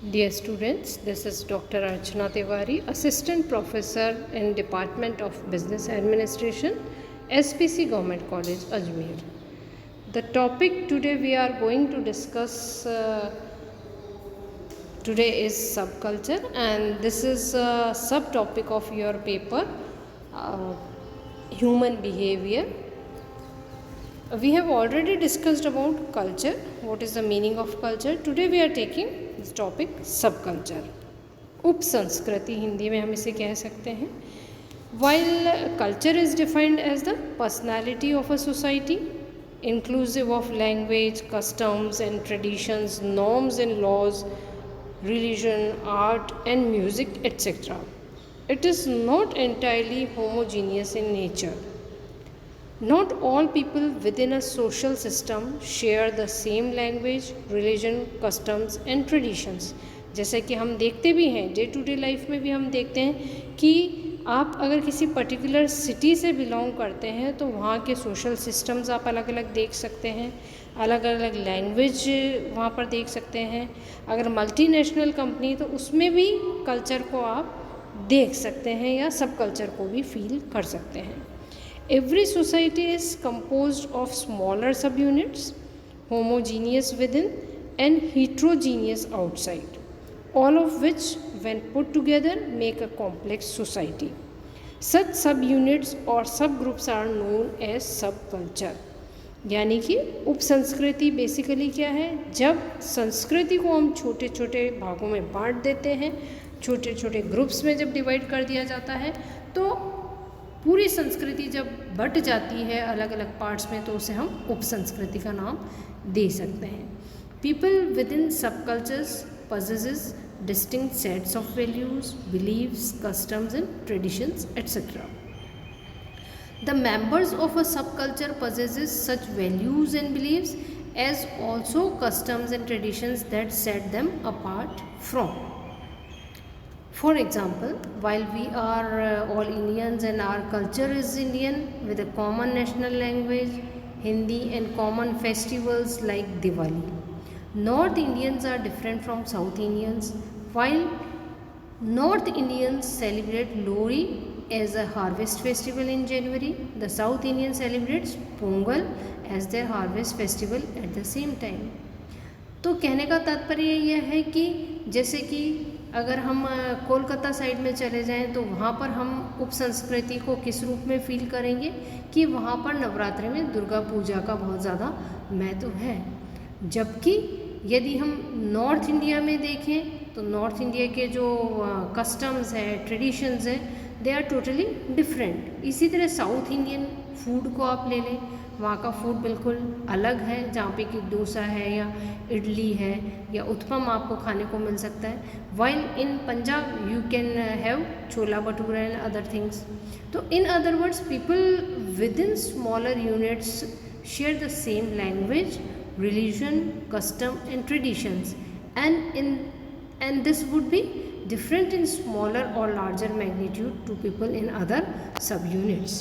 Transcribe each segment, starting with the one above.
Dear students, this is Dr. Archana Tiwari, Assistant Professor in Department of Business Administration, SPC Government College, Ajmer. The topic today we are going to discuss today is subculture, and this is a subtopic of your paper, human behavior. We have already discussed about culture, what is the meaning of culture. Today we are taking this topic subculture. उप संस्कृति हिंदी में हम इसे कह सकते हैं. While culture is defined as the personality of a society, inclusive of language, customs and traditions, norms and laws, religion, art and music, etc. It is not entirely homogeneous in nature. Not all people within a social system share the same language, religion, customs and traditions. जैसे कि हम देखते भी हैं, day to day life में भी हम देखते हैं कि आप अगर किसी पर्टिकुलर सिटी से बिलोंग करते हैं तो वहाँ के सोशल सिस्टम्स आप अलग अलग देख सकते हैं, अलग अलग लैंग्वेज वहाँ पर देख सकते हैं. अगर मल्टीनेशनल कंपनी तो उसमें भी कल्चर को आप देख सकते हैं या सब कल्चर को भी फील कर सकते हैं. Every society is composed of smaller subunits, homogeneous within and heterogeneous outside, all of which, when put together, make a complex society. Such subunits or subgroups are known as subculture. यानी कि उप संस्कृति basically क्या है, जब संस्कृति को हम छोटे छोटे भागों में बांट देते हैं, छोटे छोटे ग्रुप्स में जब डिवाइड कर दिया जाता है, तो पूरी संस्कृति जब बट जाती है अलग अलग पार्ट्स में तो उसे हम उप संस्कृति का नाम दे सकते हैं. पीपल विद इन सब cultures possesses distinct sets of values, beliefs, customs and traditions, etc. The members of a subculture possesses such values and beliefs as also customs and traditions that set them apart from. For example, while we are all Indians and our culture is Indian with a common national language, Hindi, and common festivals like Diwali, North Indians are different from South Indians. While North Indians celebrate Lohri as a harvest festival in January, the South Indian celebrates Pongal as their harvest festival at the same time. तो कहने का तात्पर्य यह है कि जैसे कि अगर हम कोलकाता साइड में चले जाएं तो वहाँ पर हम उप संस्कृति को किस रूप में फील करेंगे कि वहाँ पर नवरात्रि में दुर्गा पूजा का बहुत ज़्यादा महत्व है. जबकि यदि हम नॉर्थ इंडिया में देखें तो नॉर्थ इंडिया के जो कस्टम्स हैं, ट्रेडिशंस हैं, दे आर टोटली डिफरेंट. इसी तरह साउथ इंडियन फूड को आप ले लें, वहाँ का फूड बिल्कुल अलग है, जहाँ पे कि डोसा है या इडली है या उत्पम आपको खाने को मिल सकता है. While in Punjab you can have chhola bhatura and other things. तो in other words people with in smaller units share the same language, religion, custom and traditions, and this would be different in smaller or larger magnitude to people in other subunits.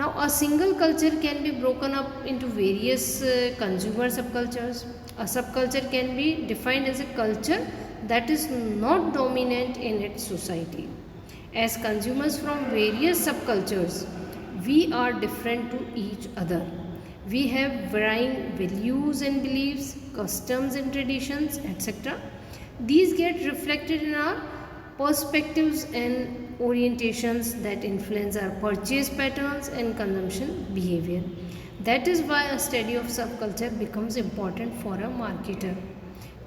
Now a single culture can be broken up into various consumer subcultures. A subculture can be defined as a culture that is not dominant in its society. As consumers from various subcultures, we are different to each other. We have varying values and beliefs, customs and traditions, etc. These get reflected in our perspectives and orientations that influence our purchase patterns and consumption behavior. That is why a study of subculture becomes important for a marketer.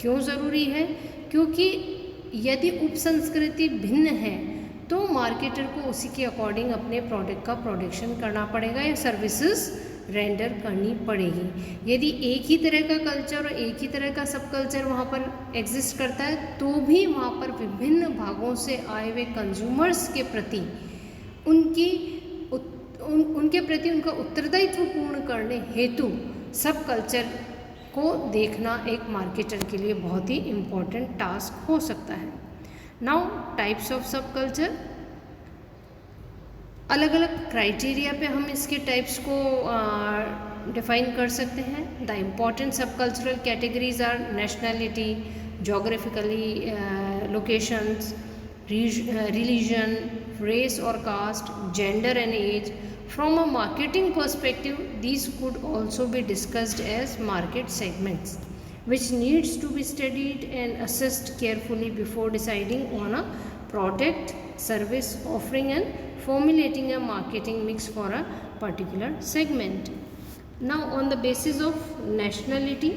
क्यों ज़रूरी है? क्योंकि यदि उप संस्कृति भिन्न है तो मार्केटर को उसी के अकॉर्डिंग अपने प्रोडक्ट का प्रोडक्शन करना पड़ेगा या सर्विसेज रेंडर करनी पड़ेगी. यदि एक ही तरह का कल्चर और एक ही तरह का सब कल्चर वहाँ पर एग्जिस्ट करता है तो भी वहाँ पर विभिन्न भागों से आए हुए कंज्यूमर्स के प्रति उनके प्रति उनका उत्तरदायित्व पूर्ण करने हेतु सब कल्चर को देखना एक मार्केटर के लिए बहुत ही इम्पोर्टेंट टास्क हो सकता है. Now types of sub culture, अलग अलग क्राइटेरिया पे हम इसके टाइप्स को डिफाइन कर सकते हैं। The important sub cultural categories are nationality, geographically locations, religion, race or caste, gender and age. From a marketing perspective, these could also be discussed as market segments, which needs to be studied and assessed carefully before deciding on a product, service offering and formulating a marketing mix for a particular segment. Now, on the basis of nationality,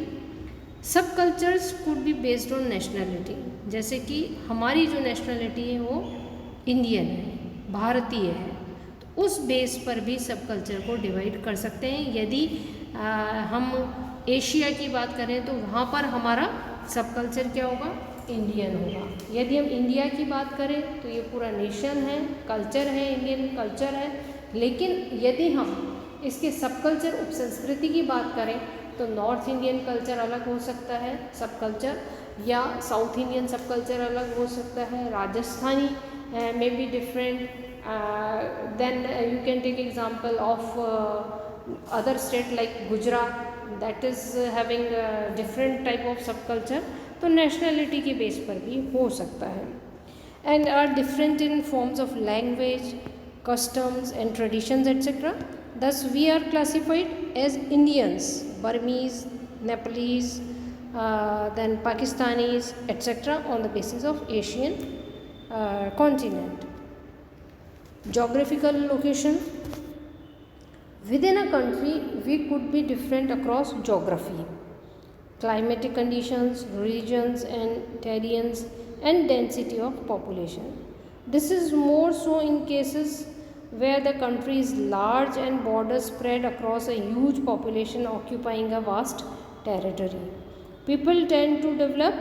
सब cultures could be based on nationality. जैसे कि हमारी जो nationality है वो Indian है, भारतीय है, तो उस बेस पर भी सब कल्चर को डिवाइड कर सकते हैं। यदि हम एशिया की बात करें तो वहाँ पर हमारा सब कल्चर क्या होगा, इंडियन होगा। यदि हम इंडिया की बात करें तो ये पूरा नेशन है, कल्चर है, इंडियन कल्चर है। लेकिन यदि हम इसके सब कल्चर उपसंस्कृति की बात करें तो नॉर्थ इंडियन कल्चर अलग हो सकता है सब कल्चर, या साउथ इंडियन सब कल्चर अलग हो सकता है, Rajasthani may be different, then you can take example of other state like Gujarat, that is having different type of sub culture. तो नेशनैलिटी के बेस पर भी हो सकता है। And are different in forms of language, customs and traditions etc. Thus we are classified as Indians, Burmese, Nepalese, then Pakistanis etc. on the basis of Asian continent. Geographical location, within a country we could be different across geography, climatic conditions, regions and terrains and density of population. This is more so in cases where the country is large and borders spread across a huge population occupying a vast territory. People tend to develop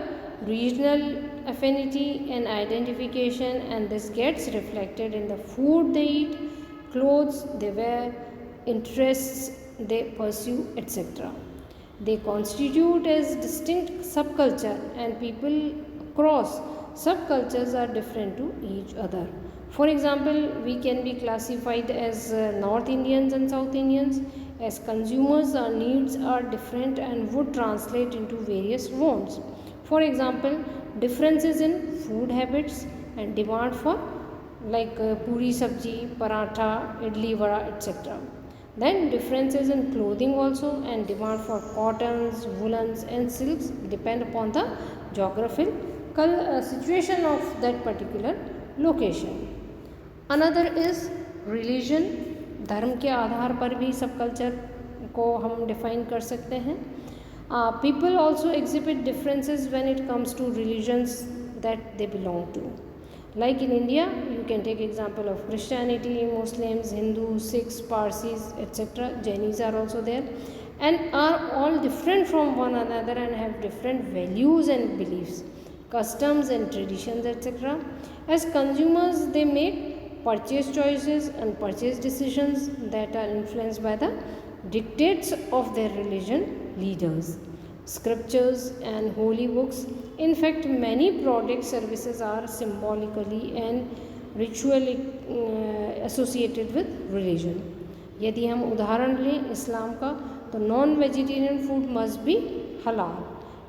regional affinity and identification, and this gets reflected in the food they eat, clothes they wear, interests they pursue, etc. They constitute as distinct subculture, and people across subcultures are different to each other. For example, we can be classified as North Indians and South Indians. As consumers, our needs are different and would translate into various wants. For example, differences in food habits and demand for like puri sabji, paratha, idli vada, etc. Then differences in clothing also, and demand for cottons, woolens and silks depend upon the geographical situation of that particular location. Another is religion, धर्म के आधार पर भी सब culture को हम define कर सकते हैं। People also exhibit differences when it comes to religions that they belong to. Like in India, you can take example of Christianity, Muslims, Hindus, Sikhs, Parsis, etc. Jainis are also there, and are all different from one another and have different values and beliefs, customs and traditions, etc. As consumers, they make purchase choices and purchase decisions that are influenced by the dictates of their religion leaders, scriptures and holy books. In fact, many product services are symbolically and ritually associated with religion. यदि हम उदाहरण लें इस्लाम का, तो non vegetarian food must be halal,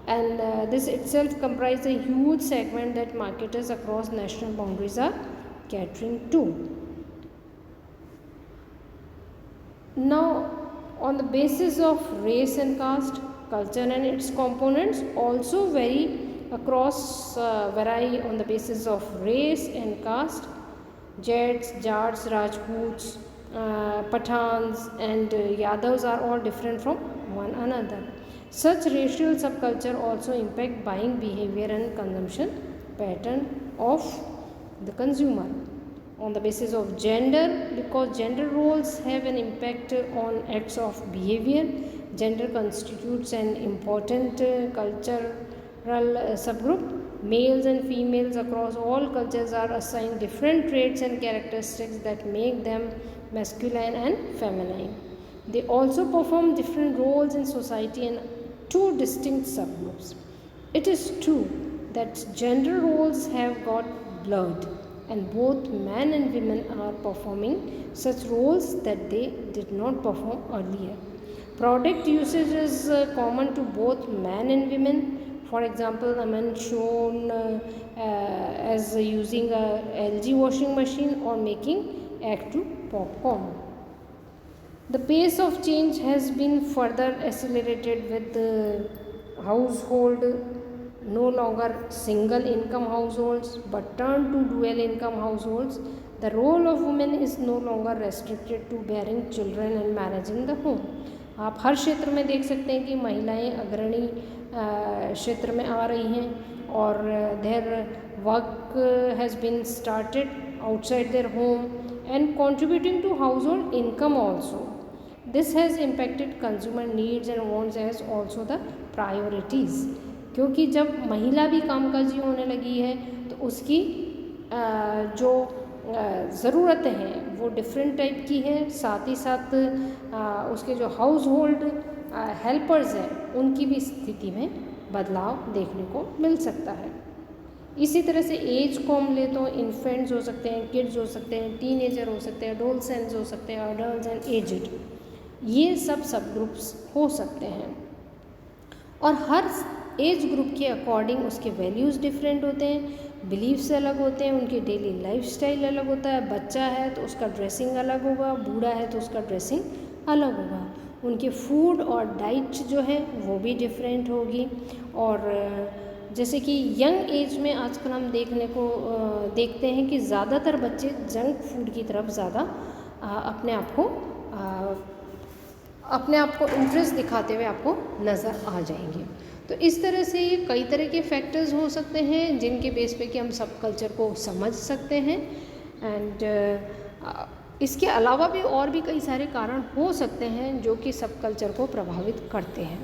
and this itself comprises a huge segment that marketers across national boundaries are catering to. Now, on the basis of race and caste, culture and its components also vary on the basis of race and caste. Jats, Jats, Rajputs, Pathans and Yadavs are all different from one another. Such racial subculture also impact buying behavior and consumption pattern of the consumer. On the basis of gender, because gender roles have an impact on acts of behavior, gender constitutes an important cultural subgroup. Males and females across all cultures are assigned different traits and characteristics that make them masculine and feminine. They also perform different roles in society in two distinct subgroups. It is true that gender roles have got blurred, and both men and women are performing such roles that they did not perform earlier. Product usage is common to both men and women. For example, the men shown as using a LG washing machine or making egg to popcorn. The pace of change has been further accelerated with the household no longer single income households but turned to dual income households. The role of women is no longer restricted to bearing children and managing the home. आप हर क्षेत्र में देख सकते हैं कि महिलाएं अग्रणी क्षेत्र में आ रही हैं और their work has been started outside their home and contributing to household income also. This has impacted consumer needs and wants as also the priorities. क्योंकि जब महिला भी कामकाजी होने लगी है तो उसकी जो ज़रूरतें हैं वो डिफरेंट टाइप की है, साथ ही साथ उसके जो हाउस होल्ड हेल्पर्स हैं उनकी भी स्थिति में बदलाव देखने को मिल सकता है. इसी तरह से एज को हम ले तो इन्फेंट्स हो सकते हैं, किड्स हो सकते हैं, टीनेजर हो सकते हैं, एडोलसेंट्स हो सकते हैं, अडल्ट्स एंड एजड, ये सब ग्रुप्स हो सकते हैं. और हर एज ग्रुप के अकॉर्डिंग उसके वैल्यूज़ डिफरेंट होते हैं, बिलीव्स अलग होते हैं, उनकी डेली लाइफस्टाइल अलग होता है. बच्चा है तो उसका ड्रेसिंग अलग होगा, बूढ़ा है तो उसका ड्रेसिंग अलग होगा. उनके फूड और डाइट जो है वो भी डिफरेंट होगी. और जैसे कि यंग एज में आजकल हम देखते हैं कि ज़्यादातर बच्चे जंक फूड की तरफ ज़्यादा अपने आप को इंटरेस्ट दिखाते हुए आपको नज़र आ जाएंगे. तो इस तरह से ये कई तरह के फैक्टर्स हो सकते हैं जिनके बेस पे कि हम सब कल्चर को समझ सकते हैं. एंड इसके अलावा भी और भी कई सारे कारण हो सकते हैं जो कि सब कल्चर को प्रभावित करते हैं.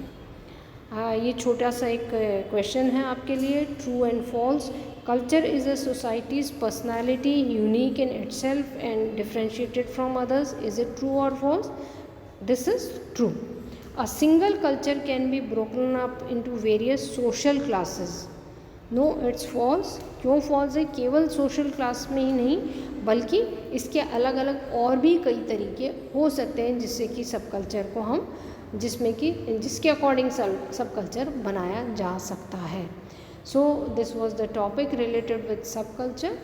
ये छोटा सा एक क्वेश्चन है आपके लिए, true and false. Culture is a society's personality unique in itself and differentiated from others. Is it true और false? This is true. A single culture can be broken up into various social classes. No, it's false. क्यों false है? केवल social class में ही नहीं बल्कि इसके अलग अलग और भी कई तरीके हो सकते हैं जिससे कि सब कल्चर को हम जिसके अकॉर्डिंग सब कल्चर बनाया जा सकता है. So this was the topic related with सब कल्चर.